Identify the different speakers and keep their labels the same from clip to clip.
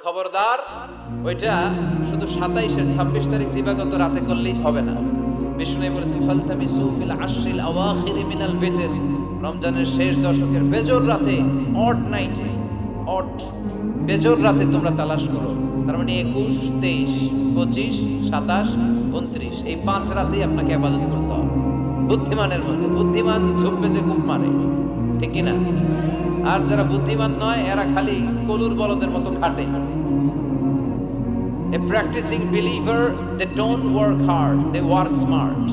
Speaker 1: খবরদার, ওইটা শুধু 27-এর 26 তারিখ দিবাগত রাতে করলেই হবে না। বিষ্ণু বলেছেন ফালতামিসু ফিল আশরিল আওয়াখির মিনাল ভিতর, রমজানের শেষ দশকের বেজোর রাতে, অড নাইটে, অড বেজোর রাতে তোমরা তালাশ করো। তার মানে 21, 23, 25, 27, 29 এই 5 রাতেই আপনাকে ইবাদত করতে হবে। বুদ্ধিমানের মধ্যে, বুদ্ধিমান ঝোপে যে কূপ মারে, ঠিক কি না? আর যারা বুদ্ধিমান নয় এরা খালি কলুর বলদের মতো খাটে। A practicing believer, they don't work hard, they work smart.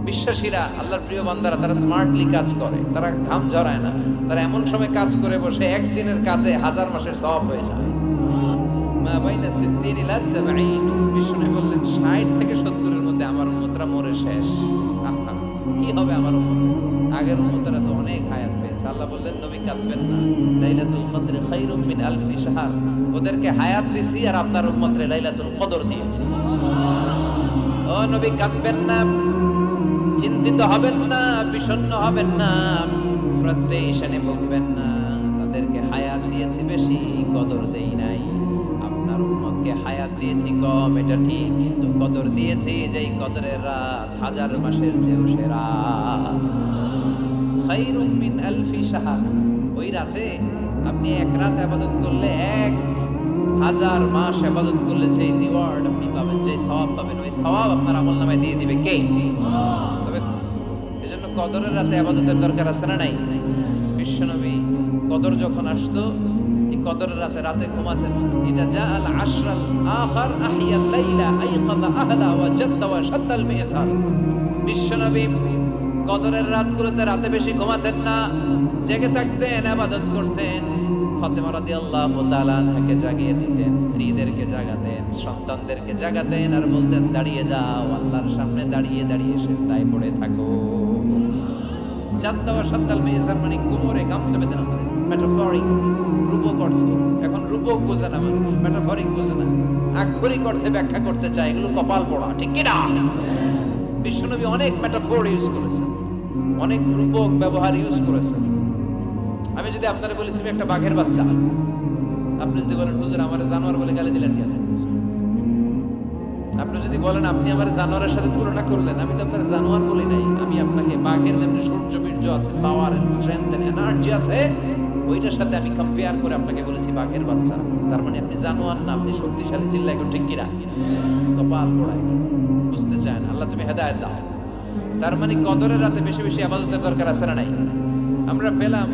Speaker 1: বিশ্বাসীরা, আল্লাহর প্রিয় বান্দারা, তারা স্মার্টলি কাজ করে, তারা ঘাম ঝরায় না। তারা এমন সময় কাজ করে বসে একদিনের কাজে 1000 মাসের সওয়াব হয়ে যায়। মা বাইনা 60 ইলা 70, বিষ্ণু বললেন 60 থেকে 70 এর মধ্যে আমার উম্মতরা মরে শেষ। কি হবে আমার উম্মত? আগের উম্মতরা তো অনেক হায়াত পেয়েছে। আল্লাহ বললেন নবী কাঁদবেন না, লাইলাতুল কদর খায়রুম মিন আলফি শাহর। ওদেরকে হায়াত দিয়েছি আর আপনার উম্মতরে লাইলাতুল কদর দিয়েছি। ও নবী কাঁদবেন না, চিন্তিত হবেন না, বিষণ্ণ হবেন না, ফ্রাস্ট্রেশনে ভুগবেন না। তাদেরকে হায়াত দিয়েছি বেশি, কদর দেই নাই। আপনার উম্মতকে হায়াত দিয়েছি কম, এটা ঠিক, কিন্তু কদর দিয়েছি যেই কদরের রাত 1000 মাসের চেয়েও সেরা। খায়রুম মিন আলফি শাহর, ওই রাতে আপনি এক রাত ইবাদত করলে 1000 মাস ইবাদত করলে যে রিওয়ার্ড আপনি পাবেন, যে সওয়াব পাবেন, ওই সওয়াব আপনার আমলনামায় দিয়ে দিবে কে? তবে এজন্য কদরের রাতে ইবাদতের দরকার আছে না নাই? বিশ্বনবী কদর যখন আসতো, এই কদরের রাতে ঘুমাতেন। ইদা জাআল আশরাল আখার আহিয়াল লাইলা আইকাযা আহলা ওয়া জাদ্দা ওয়া শাদ্দাল মিসার। বিশ্বনবী কদরের রাতগুলোতে রাতে বেশি ঘুমাতেন না, জেগে থাকতেন, ইবাদত করতেন। ফাতেমা রাদিয়াল্লাহু তাআলা আনহাকে জাগিয়ে দিতেন, স্ত্রীদেরকে জাগাতেন, সন্তানদেরকে জাগাতেন আর বলতেন দাঁড়িয়ে যাও, আল্লাহর সামনে দাঁড়িয়ে দাঁড়িয়ে সিজদায় পড়ে থাকো। জাদ্দা ওয়া শাদ্দাল মিসার মানে কোমরে গামছা বেঁধে না, মেটাফরিক রূপক অর্থ। এখন রূপক বোঝে না, মেটাফরিক বোঝে না, আক্ষরিক অর্থে ব্যাখ্যা করতে চায়, এগুলো কপাল পড়া, ঠিক কি না? বিশ্বনবী অনেক মেটাফোর ইউজ করেছেন, অনেক রূপক ব্যবহার ইউজ করেছেন। আমি যদি আপনারা বলি তুমি একটা বাঘের বাচ্চা, আপনি যদি বলেন হুজুর আমারে জানোয়ার বলে গালি দিলেন কেন? আপনি যদি বলেন আপনি আমার জানোয়ারের সাথে তুলনা করলেন, আমি তো আপনার জানোয়ার বলি নাই, আমি আপনাকে বাঘের যেমন সূর্য বীর্য আছে, power and strength and energy আছে, ওইটার সাথে আমি কম্পেয়ার করে আপনাকে বলেছি বাঘের বাচ্চা। তার মানে আপনি জানোয়ার না, আপনি শক্তিশালী। চিল্লাই ঠিক কিনা? কপাল পোড়ায়, বুঝতে চান? আল্লাহ তুমি হেদায়েত দাও। তার মানে কদরের রাতে বেশি বেশি ইবাদতের দরকার আছে না নাই? আমরা পেলাম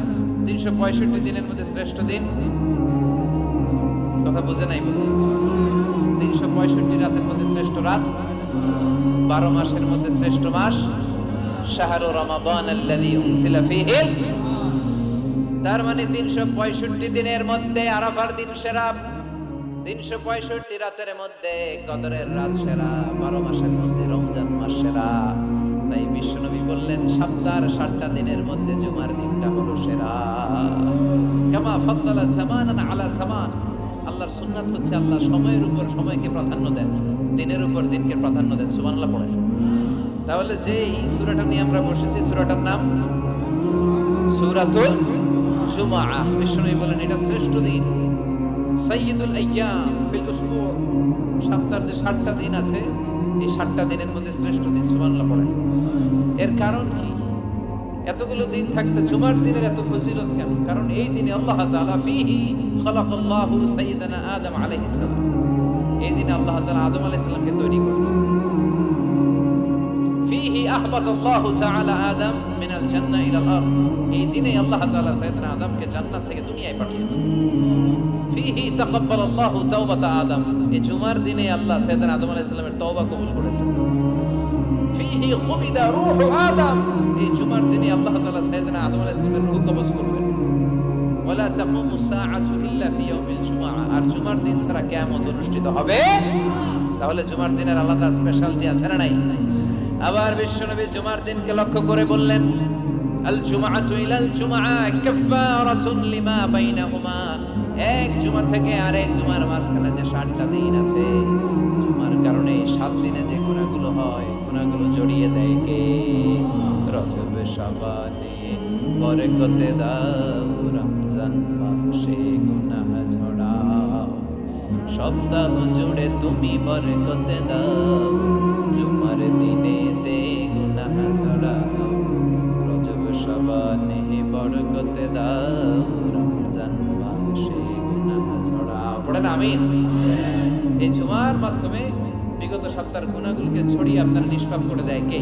Speaker 1: 365 দিনের মধ্যে শ্রেষ্ঠ দিন। কথা বুঝে নাই বলে 365 রাতের মধ্যে শ্রেষ্ঠ রাত, 12 মাসের মধ্যে শ্রেষ্ঠ মাস, শাহরু রমাদান আল্লাযী উনজিলা ফীহি। তার মানে 365 দিনের মধ্যে আরাফার দিন সেরা, 365 রাতের মধ্যে কদরের রাত সেরা, 12 মাসের মধ্যে রমজান মাস সেরা। তাই বিশ্বনবী বললেন সপ্তাহের 7টা দিনের মধ্যে জুমার দিনটা হলো সেরা। কামা ফাদ্দালা জামানান আলা জামান। আল্লাহর সুন্নাত হচ্ছে আল্লাহ সময়ের উপর সময়কে প্রাধান্য দেন, দিনের উপর দিনকে প্রাধান্য দেন। সুবহানাল্লাহ পড়েন। তাহলে যে এই সূরাটা নিয়ে আমরা বসেছি, সূরাটার নাম সূরাতুল জুমআহ। বিশ্বনবী বলেন এটা শ্রেষ্ঠ দিন, সাইয়্যিদুল আইয়াম ফিল উসবু'। সপ্তাহের যে 7টা দিন আছে, এই 7টা দিনের মধ্যে শ্রেষ্ঠ দিন। সুবহানাল্লাহ পড়েন। এর কারণ কি? এতগুলো দিন থাকতে জুমার দিনের এত ফজিলত কেন? কারণ এই দিনে আল্লাহ তাআলা ফীহি খালাকাল্লাহু সাইয়্যিদানা আদম আলাইহিস সালাম। এই দিনে আল্লাহ তাআলা আদম আলাইহিস সালামকে তৈরি করেছেন। ফীহি আহবাতাল্লাহু তাআলা আদম মিনাল জান্নাহ ইলাল আরদ। এই দিনে আল্লাহ তাআলা সাইয়্যিদানা আদমকে জান্নাত থেকে দুনিয়ায় পাঠিয়েছেন। ফীহি তাকাব্বালাল্লাহু তাওবাতা আদম। এই জুমার দিনে আল্লাহ সাইয়্যিদানা আদম আলাইহিস সালামের তওবা কবুল করেছেন। ফীহি কুবিদা রূহু আদম। এই জুমার দিনে আল্লাহ তাআলা সাইয়্যিদানা আদম আলাইহিস সালামের রূহ কবজ করবেন। ওয়ালা তাকুমু সাআতু ইল্লা ফি ইয়াউমিল জুমআহ। আর জুমার দিন ছাড়া কিয়ামত অনুষ্ঠিত হবে। তাহলে জুমার দিনের আলাদা স্পেশালিটি আছে না নাই? আবার বিশ্বনবী জুমার দিনকে লক্ষ্য করে বললেন আল জুমআতু ইলাল জুমআহ কাফফারাতুন লিমা বাইনাহুমা। এক জুমা থেকে আরেক জুমার মাঝখানে যে 7টা দিন আছে, জুমার কারণে 7 দিনে যে গুনাহগুলো হয়, গুনাহগুলো জড়িয়ে দেয় কে? রজব শাবানে বরকতে দাও, রমজান মাসে গুনাহ ঝরাও। সপ্তাহ জুড়ে তুমি বরকত দাও, জুমার দিনেতে গুনাহ ঝরাও, রজব শাবানে বরকত দাও, রমজান মাসে গুনাহ ঝরাও। পড়েন আমিন। এই জুমার মাধ্যমে বিগত সপ্তাহের গুনাহগুলোকে ছড়িয়ে আপনার নিষ্পাপ করে দেয় কে?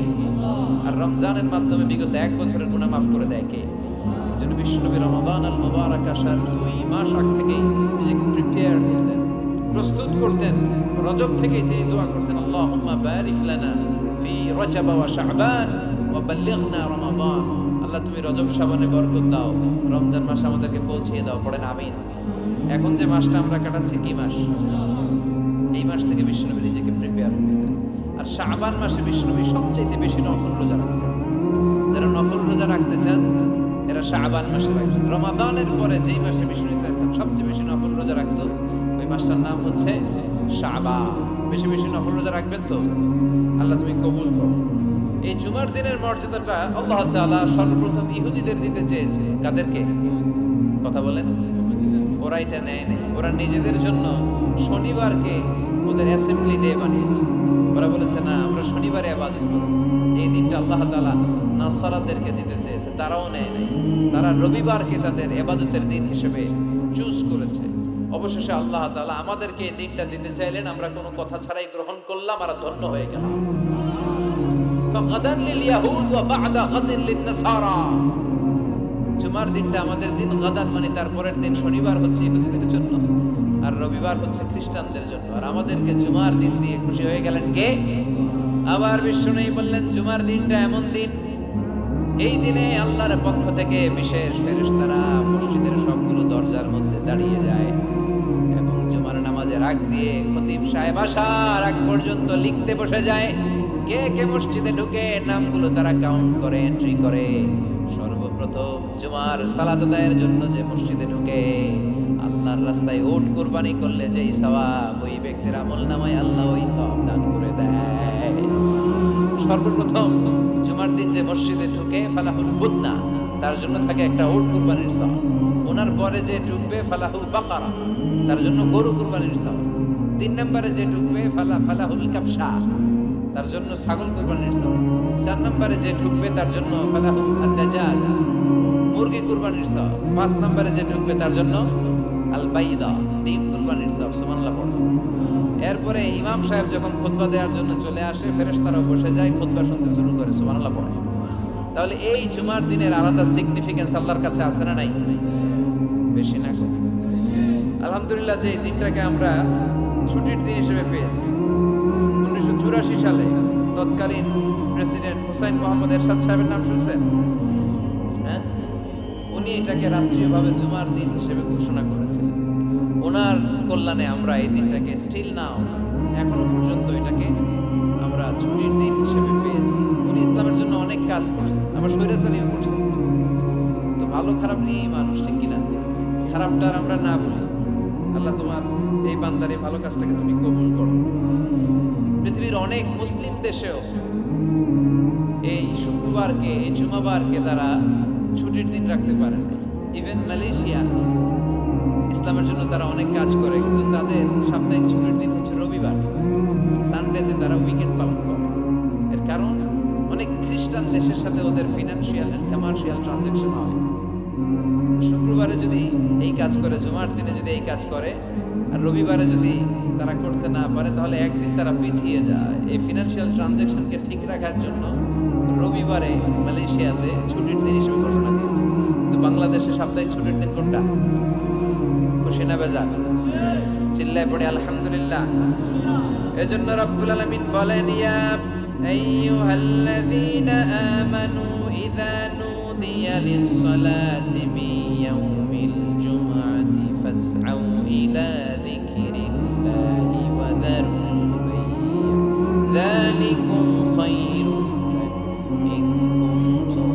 Speaker 1: আর রমজানের মাধ্যমে বিগত 1 বছরের গুনাহ মাফ করে দেয় কে? জন্য বিশ্বনবী রমাদান আল মুবারাক আসার 2 মাস আগ থেকেই নিজেকে প্রিপেয়ার করতেন, প্রস্তুত করতেন। রজব থেকেই তিনি দোয়া করতেন, আল্লাহুম্মা বারিক লানা ফি রজব ওয়া শাবান ওয়া বাল্লিগনা রমাদান। আল্লাহ তুমি রজব শাবানে বরকত দাও, রমজান মাসে আমাদেরকে পৌঁছিয়ে দাও। পড়েন আমিন। এখন যে মাসটা আমরা কাটাচ্ছি কি মাস? এই মাস থেকে বিশ্বনবী নিজেকে প্রিপেয়ার করতেন। আর শাবান মাসে বিশ্বনবী সবচেয়ে বেশি নফল রোজা রাখতেন। যারা নফল রোজা রাখতে চান এরা শাবান মাসে রাখবেন। রমাদানের পরে যেই মাসে বিষ্ণু ইসলাম সবচেয়ে বেশি নফল রোজা রাখতো ওই মাসটার নাম হচ্ছে শাবান। বেশি বেশি নফল রোজা রাখবেন তো? আল্লাহ তুমি কবুল করো। এই জুমার দিনের মর্যাদাটা আল্লাহ তাআলা সর্বপ্রথম ইহুদিদের দিতে চেয়েছে। কাদেরকে? কথা বলেন। ওরা এটা নেয় নাই, ওরা নিজেদের জন্য শনিবারকে ওদের অ্যাসেম্বলি ডে বানিয়েছে। ওরা বলেছে না, আমরা শনিবারে ইবাদত করব। এই দিনটা আল্লাহ তাআলা নাসারাদেরকে দিতে চেয়েছে, তারাও নেয় নাই। তারা রবিবারকে তাদের ইবাদতের দিন হিসেবে চুজ করেছে। অবশেষে আল্লাহ তাআলা আমাদেরকে এই দিনটা দিতে চাইলেন, আমরা কোনো কথা ছাড়াই গ্রহণ করলাম আর ধন্য হয়ে গেলাম। ফাগাদান লিল ইয়াহুদ ওয়া বা'দা গাদিন লিন নাসারা। জুমার দিনটা আমাদের দিন, গাদান মানে তারপরের দিন শনিবার হচ্ছে ইহুদিদের জন্য, আর রবিবার হচ্ছে খ্রিস্টানদের জন্য। আর আমাদেরকে জুমার দিন দিয়ে খুশি হয়ে গেলেন কে? আবার বিষ্ণু বললেন জুমার দিনটা এমন দিন, এই দিনে আল্লাহর পক্ষ থেকে বিশেষ ফেরেশতারা মসজিদের সবগুলো দরজার মধ্যে দাঁড়িয়ে যায় এবং জুমার নামাজের আগ দিয়ে খতিব সাহেব আসার আগ পর্যন্ত লিখতে বসে যায়। কে কে মসজিদে ঢুকে নামগুলো তারা কাউন্ট করে, এন্ট্রি করে। সর্বপ্রথম জুমার সালাত আদায়ের জন্য যে মসজিদে ঢুকে আল্লাহর রাস্তায় উট কুরবানি করলে যেই সওয়াব, ওই ব্যক্তির আমলনামায় আল্লাহ ওই সওয়াব দান করে দেয়। সর্বপ্রথম জুমার দিন যে মসজিদে ঢুকে ফালাহুল বুদনা, তার জন্য থাকে একটা উট কুরবানির সওয়াব। ওনার পরে যে ঢুকবে ফালাহুল বাকারা, তার জন্য গরু কুরবানির সওয়াব। 3 নম্বরে যে ঢুকবে ফালাহুল কাবশা, তার জন্য ছাগল কুরবানির সওয়াব। 4 নম্বরে যে ঢুকবে তার জন্য ফালাহুল আদাজাজ, মুরগি কুরবানির সওয়াব। 5 নম্বরে যে ঢুকবে তার জন্য আল বাইদা, ডিম কুরবানির সওয়াব। সুবহানাল্লাহ পড়ো। এরপরে ইমাম সাহেব যখন খুতবা দেওয়ার জন্য চলে আসে, ফেরেশতারা বসে যায়, খুতবা শুনতে শুরু করে। সুবহানাল্লাহ পড়ো। তাহলে এই জুমার দিনের আলাদা সিগনিফিকেন্স আল্লাহর কাছে আছে না নাই? বেশি না কম? আলহামদুলিল্লাহ যে এই দিনটাকে আমরা ছুটির দিন হিসেবে পেয়েছি। 1984 সালে তৎকালীন প্রেসিডেন্ট হুসাইন মোহাম্মদ এরশাদ সাহেবের নাম শুনছেন? হ্যাঁ, উনি এটাকে রাষ্ট্রীয়ভাবে জুমার দিন হিসেবে ঘোষণা করেছিলেন। ওনার কল্যাণে আমরা এই দিনটাকে স্টিল নাও এখনো পর্যন্ত এটাকে আমরা ছুটির দিন হিসেবে পেয়েছি। উনি ইসলামের জন্য অনেক কাজ করছেন, আবার স্বৈরাচারীও করছেন। তো ভালো খারাপ নিয়েই মানুষ, ঠিক কিনা? খারাপটা আর আমরা না বলি। আল্লাহ তোমার এই বান্দার এই ভালো কাজটাকে তুমি কবুল করো। পৃথিবীর অনেক মুসলিম দেশেও এই শুক্রবারকে, এই জুমাবারকে তারা ছুটির দিন রাখতে পারেন। ইভেন মালয়েশিয়া ইসলামের জন্য তারা অনেক কাজ করে, কিন্তু তাদের সাপ্তাহিক ছুটির দিন হচ্ছে রবিবার। সানডেতে তারা উইকেন্ড পালন করে। এর কারণ অনেক খ্রিস্টান দেশের সাথে ওদের ফিনান্সিয়াল এন্ড কমার্শিয়াল ট্রানজাকশন হয়। শুক্রবারে যদি এই কাজ করে, জুমার দিনে যদি এই কাজ করে, আর রবিবারে যদি তারা করতে না পারে, তাহলে একদিন তারা পিছিয়ে যায়। এই ফিনান্সিয়াল ট্রানজাকশনকে ঠিক রাখার জন্য রবিবারে মালয়েশিয়াতে ছুটির দিন হিসেবে ঘোষণা দিয়েছে। কিন্তু বাংলাদেশে সাপ্তাহিক ছুটির দিন কোনটা? খুশি না বেজার? চিল্লায় পড়ে আলহামদুলিল্লাহ। এজন্য রব্বুল আলামিন বলেন, ইয়া আইয়ুহাল্লাযীনা আমানু ইযা নুদিয়া লিস-সালাতি মিন ইয়াউমিল জুমআতি ফাসআউ ইলা যিকরিল্লাহি ওয়া যারুল বাই', যালিকুম খায়রুন লাকুম ইন কুনতুম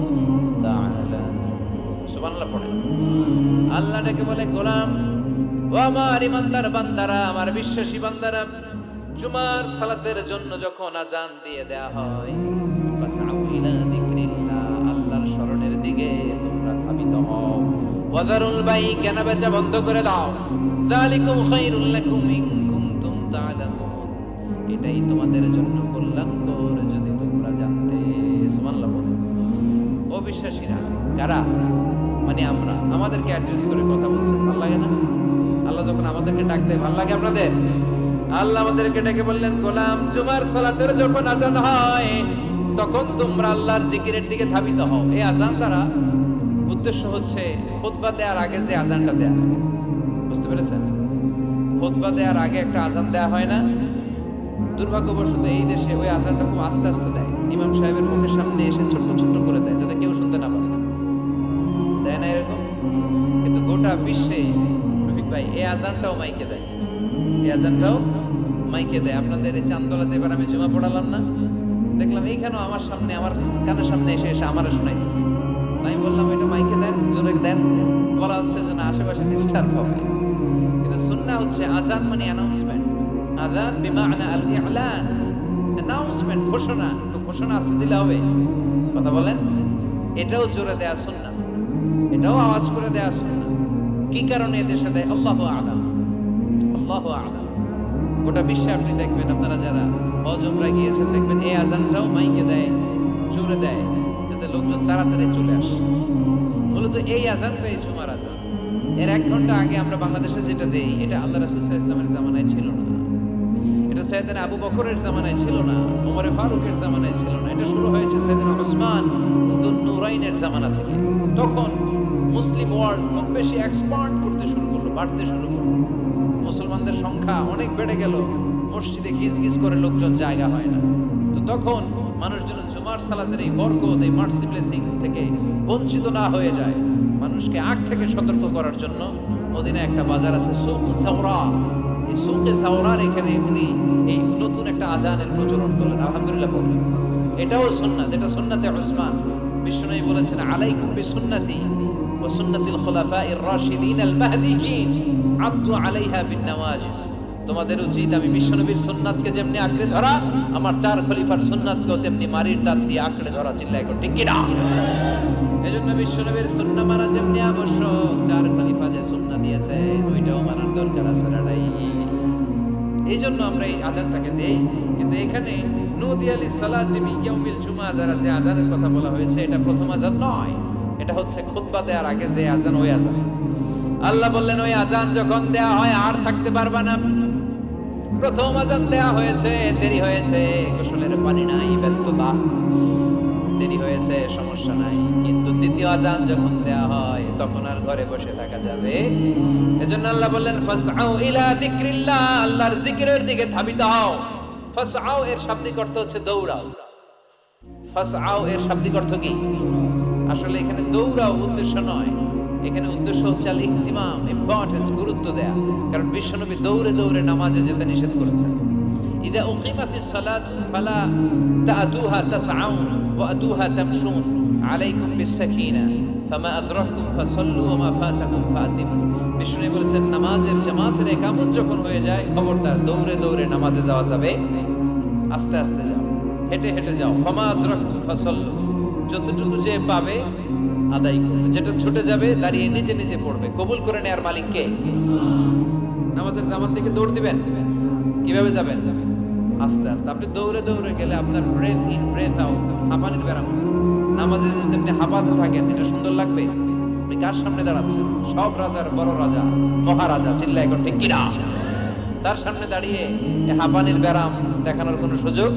Speaker 1: তা'লামুন। সুবহানাল্লাহ পড়েন। আল্লাহ ডেকে বলে, গোলাম ও আমার ইমানদার বান্দারা, আমার বিশ্বাসী বান্দারা, জুমার সালাতের জন্য যখন আজান দিয়ে দেয়া হয়, ফাসআউ ইলা যিকরিল্লাহ, আল্লাহর স্মরণের দিকে তোমরা ধাবিত হও। ওয়াযারুল বাই', কেনা বেচা বন্ধ করে দাও। যালিকুম খায়রুল লাকুম ইন তা'লামুন, এটাই তোমাদের জন্য কল্যাণকর যদি তোমরা জানতে। সুবহানাল্লাহ বলে। অবিশ্বাসীরা কারা? মানে আমরা, আমাদেরকে অ্যাড্রেস করে কথা বলছে, ভালো লাগে না? আল্লাহ যখন আমাদেরকে ডাক দেয়, ভালো লাগে আপনাদের? আল্লাহ আমাদেরকে ডেকে বললেন, গোলাম, জুমার সালাতের যখন আজান হয় তখন তোমরা আল্লাহর জিকিরের দিকে ধাবিত হও। এই আজান দ্বারা উদ্দেশ্য হচ্ছে খুতবা দেওয়ার আগে যে আজানটা দেয়া, বুঝতে পেরেছেন? খুতবা দেওয়ার আগে একটা আজান দেয়া হয় না? দুর্ভাগ্যবশত এই দেশে ওই আজানটা খুব আস্তে আস্তে দেয়, ইমাম সাহেবের মুখের সামনে এসে ছোট্ট ছোট্ট করে দেয় যাতে কেউ শুনতে না পারে, দেয় না এরকম? কিন্তু গোটা বিশ্বে রফিক ভাই এই আজানটাও মাইকে দেয়, এই আজানটাও মাইকে দেয়। আপনাদের এই চান্দোলাতে এবার আমি জুমা পড়ালাম না, দেখলাম এইখানেও আমার সামনে, আমার কানের সামনে এসে এসে আমারও শোনাইতেছে। আমি বললাম এটা মাইকে দেন, জোরে দেন, বলা হচ্ছে যে না আশেপাশে ডিস্টার্ব হবে। কিন্তু সুন্নাহ হচ্ছে আজান মানে অ্যানাউন্সমেন্ট। আযান বিমা'না আল-ই'লান, অ্যানাউন্সমেন্ট, ঘোষণা। তো ঘোষণা আসতে দিলে হবে? কথা বলেন। এটাও জোরে দেয়া সুন্নাহ, এটাও আওয়াজ করে দেয়া সুন্নাহ। কি কারণে এদেশে দেয়? আল্লাহু আ'লাম, আল্লাহু আ'লাম। গোটা বিশ্বে আপনি দেখবেন, আপনারা যারা হজ উমরা গিয়েছেন দেখবেন এই আজানটাও মাইকে দেয়, জোরে দেয়, যাতে লোকজন তাড়াতাড়ি চলে আসে। মূলত এই আজানটাই জুমার আজান। এর 1 ঘন্টা আগে আমরা বাংলাদেশে যেটা দেই, এটা আল্লাহ রাসূল সাল্লাল্লাহু আলাইহি ওয়াসাল্লামের জামানায় ছিল না, এটা সাইয়েদনা আবু বকরের জামানায় ছিল না, ওমর ফারুকের জামানায় ছিল না, এটা শুরু হয়েছে সাইয়েদনা উসমান যুন-নুরাইনের জামানা থেকে। তখন মুসলিম ওয়ার্ল্ড খুব বেশি এক্সপান্ড করতে শুরু করলো, বাড়তে শুরু করলো, মুসলমানদের সংখ্যা অনেক বেড়ে গেল, মসজিদে গিজ গিজ করে লোকজন জায়গা হয় না। তো তখন মানুষ যেন জুমার সালাতের এই বরকত, এই মার্সি ব্লেসিংস থেকে বঞ্চিত না হয়ে যায়, মানুষকে আগ থেকে সতর্ক করার জন্য মদিনায় একটা বাজার আছে সুক সাওরা, এই সুকে সাওরার এখানে উনি এই নতুন একটা আজানের প্রচলন করলেন। আলহামদুলিল্লাহ বললেন এটাও সুন্নাত, এটা সুন্নাতে উসমান। বিশ্বনবী বলেছেন, আলাইকুম বিসুন্নতি ওয়া সুন্নাতিল খুলাফাইর রাশিদিন আল মাহদিয়িন আদু আলাইহা বিন নওয়াজিস। তোমাদের উচিত আমি বিশ্বনবীর সুন্নাতকে যেমনি আঁকড়ে ধরা, আমার 4 খলিফার সুন্নাতকেও তেমনি মারির দাঁত দিয়ে আঁকড়ে ধরা। চিল্লায় একটু ঠিক কিনা? এজন্য বিশ্বনবীর সুন্নাহ মানা যেমনি আবশ্যক, 4 খলিফা যে সুন্নাহ দিয়েছে ওইটাও মানার দরকার আছে না নাই? এই জন্য আমরা এই আজানটাকে দেই। কিন্তু এখানে নুদিয়া লিস-সালাতি মিন ইয়াউমিল জুমআ দ্বারা যে আজানের কথা বলা হয়েছে, এটা প্রথম আজান নয়, এটা হচ্ছে খুতবা দেওয়ার আগে যে আজান, ওই আজান। আল্লাহ বললেন ওই আজান যখন দেয়া হয় আর থাকতে পারবা না। প্রথম আজান দেয়া হয়েছে, দেরি হয়েছে, গোসলের পানি নাই, ব্যস্ততা, দেরি হয়েছে, সমস্যা নাই। কিন্তু দ্বিতীয় আজান যখন দেয়া হয় তখন আর ঘরে বসে থাকা যাবে। এজন্য আল্লাহ বললেন ফাসআউ ইলা যিকরিল্লাহ, আল্লাহর জিকিরের দিকে ধাবিত হও। ফাসআউ এর শাব্দিক অর্থ হচ্ছে দৌড়াও। ফাসআউ এর শাব্দিক অর্থ কি? আসলে এখানে দৌড়াও উদ্দেশ্য নয়, এখানে উদ্দেশ্য হচ্ছে আল ইহতিমাম, ইম্পর্টেন্স, গুরুত্ব দেয়া। কারণ বিশ্বনবী দৌড়ে দৌড়ে নামাজে যেতে নিষেধ করেছেন। ইযা উকিমাতিস সালাত ফালা তা'তুহা তাসআউন ওয়া আতুহা তামশুন আলাইকুম বিস-সাকিনা ফামা আদরাকতুম ফাসাল্লু ওয়া মা ফাতাকুম ফাতিমু। বিশ্বনবী বলেছেন, নামাজের জামাতের ইকামত যখন হয়ে যায়, খবরদার দৌড়ে দৌড়ে নামাজে যাওয়া যাবে, আস্তে আস্তে যাও, হেঁটে হেঁটে যাও। ফামা আদরাকতুম ফাসাল্লু, যতটুকু যে পাবে আদায় করবে, যেটা ছুটে যাবে দাঁড়িয়ে নিজে নিজে পড়বে। কবুল করে নেয়ার মালিক কে? নামাজের জামাত থেকে দৌড় দিবেন, কিভাবে যাবেন? আস্তে আস্তে। আপনি দৌড়ে দৌড়ে গেলে আপনার ব্রেথ ইন ব্রেথ আউট, হাঁপানির ব্যারাম। নামাজে যদি আপনি হাঁপাতে থাকেন, এটা সুন্দর লাগবে? আপনি কার সামনে দাঁড়াচ্ছেন? সব রাজার বড় রাজা, মহারাজা, চিল্লা এখন ঠিক কিনা? তার সামনে দাঁড়িয়ে হাঁপানির ব্যারাম দেখানোর কোনো সুযোগ?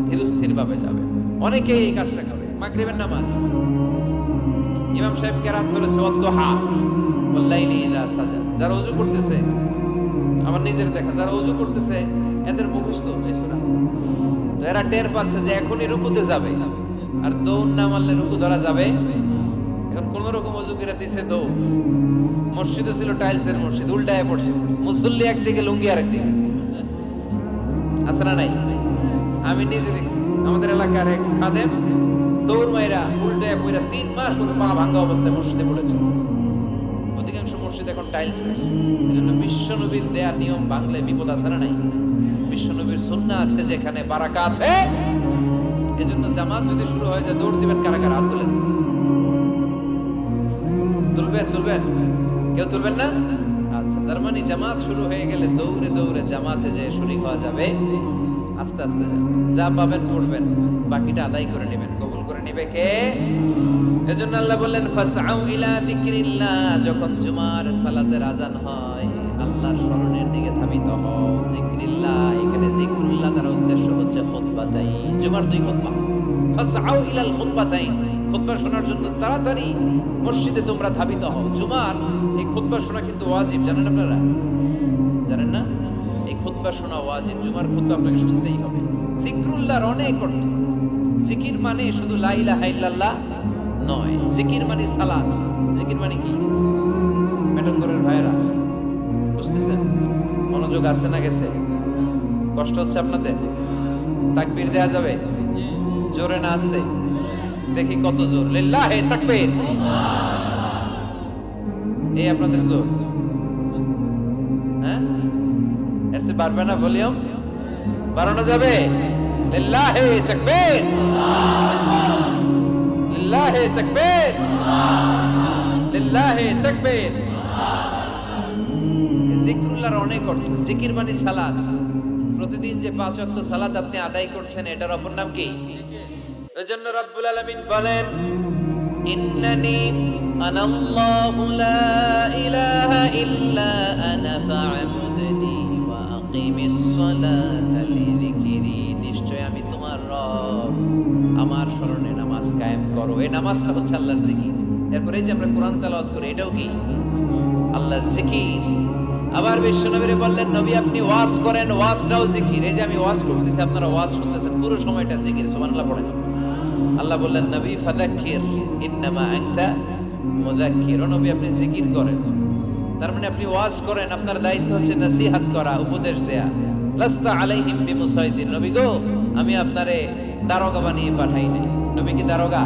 Speaker 1: ধীরস্থির ভাবে যাবে। অনেকেই এই কাজটা করে। মাগরিবের নামাজ ইমাম সাহেব কেরাত করেছে ওয়াদুহা ওয়াল্লাইলি ইযা সাজা। যারা ওযু করতেছে, আমার নিজের দেখা, যারা ওযু করতেছে এদের মুখস্থ এই সূরা, তো এরা টের পাচ্ছে যে এখনই রুকুতে যাবে, আর দৌড় না মারলে রুকু ধরা যাবে। এখন কোন রকম ওযু করে দিছে দৌড়। মসজিদে ছিল টাইলসের মসজিদ, উল্টায় পড়ছে, মুসল্লি একদিকে, লুঙ্গি আরেকদিকে। আছে না নাই? আমি নিজে দেখছি, আমাদের এলাকার এক খাদেম দৌড় মাইরা উল্টায় পইরা 3 মাস ওর পা ভাঙা অবস্থায় মসজিদে পড়েছে। অধিকাংশ মসজিদ এখন টাইলস নেই। এজন্য বিশ্বনবীর দেয়া নিয়ম ভাঙলে বিপদ আছে না নাই? বিশ্বনবীর সুন্নাহ আছে যেখানে বারাকা আছে। এজন্য জামাত যদি শুরু হয়ে যায়, দৌড় দিবেন কারা কারা? হাত তুলেন। তুলবেন? কেউ তুলবেন না? আচ্ছা, তার মানে জামাত শুরু হয়ে গেলে দৌড়ে দৌড়ে জামাতে যে শরীক হওয়া যাবে, আস্তে আস্তে যাবে। যা পাবেন পড়বেন, বাকিটা আদায় করে নেবেন। কবুল করে নিবে কে? এজন্য আল্লাহ বললেন ফাসআউ ইলা যিকরিল্লাহ, যখন জুমার সালাতের আজান হয় আল্লাহর স্মরণের দিকে ধাবিত হও। যিকরিল্লাহ, এখানে যিকরুল্লাহ তার উদ্দেশ্য হচ্ছে খুতবাতাই, জুমার দুই খুতবা। ফাসআউ ইলাল খুতবাতাইন, খুতবা শোনার জন্য তাড়াতাড়ি মসজিদে তোমরা ধাবিত হও। জুমার এই খুতবা শোনা কিন্তু ওয়াজিব, জানেন আপনারা? জানেন না? এই খুতবা শোনা ওয়াজিব, জুমার খুতবা আপনাকে শুনতেই হবে। যিকরুল্লাহর অনেক অর্থ। জিকির মানে শুধু লা ইলাহা ইল্লাল্লাহ নয়, জিকির মানে সালাত। জিকির মানে কি? মেটঙ্গরের ভাইরা বুঝতেছেন? মনোযোগ আছে না গেছে? কষ্ট হচ্ছে আপনাদের? তাকবীর দেয়া যাবে? জোরে না আসতে? দেখি কত জোর। লিল্লাহি তাকবীর। এই আপনাদের জোর? হ্যাঁ, এর চেয়ে বাড়বে না ভলিউম? বাড়ানো যাবে? লিল্লাহি তাকবীর, লিল্লাহি তাকবীর, লিল্লাহি তাকবীর। যিকরুল্লাহর অনেক অর্থ। জিকির মানে সালাত। প্রতিদিন যে 5 ওয়াক্ত সালাত আপনি আদায় করছেন, এটার অপর নাম কি? এজন্য রব্বুল আলামিন বলেন ইন্নানি আনাল্লাহু লা ইলাহা ইল্লা আনা ফা'বুদনি ওয়া আকিমিস সালাতা লিযিকরি, নিশ্চয় আমি তোমার রব, আমার স্মরণে নামাজ কায়েম করো। এই নামাজটা হচ্ছে আল্লাহর জিকির। এরপরে যে আমরা কোরআন তেলাওয়াত করি, এটাও কি আল্লাহর জিকির। আবার বিশ্বনবীরে বললেন নবী আপনি ওয়াজ করেন, ওয়াজটাও জিকির। এই যে আমি ওয়াজ করতেছি, আপনারা ওয়াজ শুনতেছেন, পুরো সময়টা জিকির। সুবহানাল্লাহ পড়েন। আল্লাহ বললেন নবী ফাযাক্কির ইন্নামা আনতা মুযাক্কির, ও নবী আপনি জিকির করেন। তার মানে আপনি ওয়াজ করেন, আপনার দায়িত্ব হচ্ছে নসিহত করা, উপদেশ দেয়া। লাস্তা আলাইহিম বিমুসাইদির, নবী গো আমি আপনারে দারোগা বানিয়ে পাঠাই নাই। নবী কি দারোগা?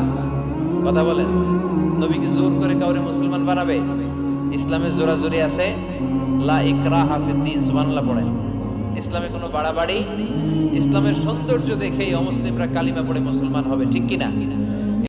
Speaker 1: কথা বলেন। নবী কি জোর করে কাউরে মুসলমান বানাবে? ইসলামে জোরাজোরি আছে? লা ইকরাহা ফিদ্দিন। সুবহানাল্লাহ পড়েন। ইসলামে কোনো বাড়াবাড়ি, ইসলামের সৌন্দর্য দেখেই অমুসলিমরা কালিমা পড়ে মুসলমান হবে, ঠিক কিনা?